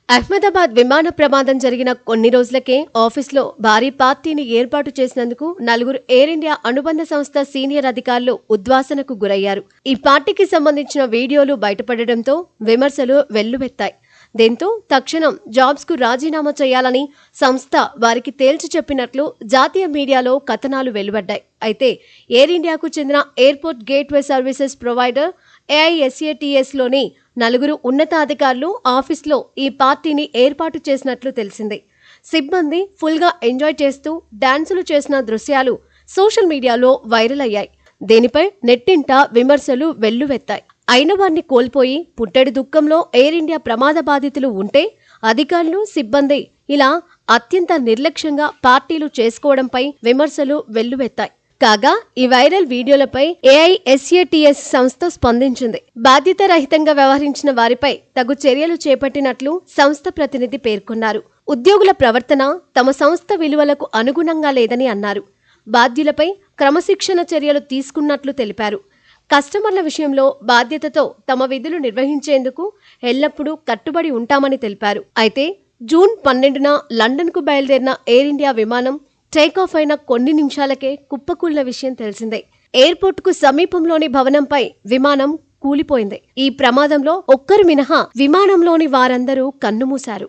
అహ్మదాబాద్ విమాన ప్రమాదం జరిగిన కొన్ని రోజులకే ఆఫీస్లో భారీ పార్టీని ఏర్పాటు చేసినందుకు నలుగురు ఎయిర్ ఇండియా అనుబంధ సంస్థ సీనియర్ అధికారులు ఉద్వాసనకు గురయ్యారు. ఈ పార్టీకి సంబంధించిన వీడియోలు బయటపడడంతో విమర్శలు వెల్లువెత్తాయి. దీంతో తక్షణం జాబ్స్ కు రాజీనామా చేయాలని సంస్థ వారికి తేల్చి చెప్పినట్లు జాతీయ మీడియాలో కథనాలు వెలువడ్డాయి. అయితే ఎయిర్ ఇండియాకు చెందిన airport gateway services provider AISATS లోని నలుగురు ఉన్నతాధికారులు ఆఫీస్లో ఈ పార్టీని ఏర్పాటు చేసినట్లు తెలిసింది. సిబ్బంది ఫుల్గా ఎంజాయ్ చేస్తూ డాన్సులు చేసిన దృశ్యాలు సోషల్ మీడియాలో వైరల్ అయ్యాయి. దీనిపై నెట్టింట విమర్శలు వెల్లువెత్తాయి. అయిన వారిని కోల్పోయి పుట్టెడు దుఃఖంలో ఎయిర్ ఇండియా ప్రమాద బాధితులు ఉంటే అధికారులు, సిబ్బంది ఇలా అత్యంత నిర్లక్ష్యంగా పార్టీలు చేసుకోవడంపై విమర్శలు వెల్లువెత్తాయి. కాగా ఈ వైరల్ వీడియోలపై AISATS సంస్థ స్పందించింది. బాధ్యత రహితంగా వ్యవహరించిన వారిపై తగు చర్యలు చేపట్టినట్లు సంస్థ ప్రతినిధి పేర్కొన్నారు. ఉద్యోగుల ప్రవర్తన తమ సంస్థ విలువలకు అనుగుణంగా లేదని అన్నారు. బాధ్యులపై క్రమశిక్షణ చర్యలు తీసుకున్నట్లు తెలిపారు. కస్టమర్ల విషయంలో బాధ్యతతో తమ విధులు నిర్వహించేందుకు ఎల్లప్పుడూ కట్టుబడి ఉంటామని తెలిపారు. అయితే జూన్ 12న లండన్కు బయలుదేరిన ఎయిర్ ఇండియా విమానం టేకాఫ్ అయిన కొన్ని నిమిషాలకే కుప్పకూలిన విషయం తెలిసిందే. ఎయిర్పోర్టుకు సమీపంలోని భవనంపై విమానం కూలిపోయింది. ఈ ప్రమాదంలో ఒక్కరు మినహా విమానంలోని వారందరూ కన్నుమూశారు.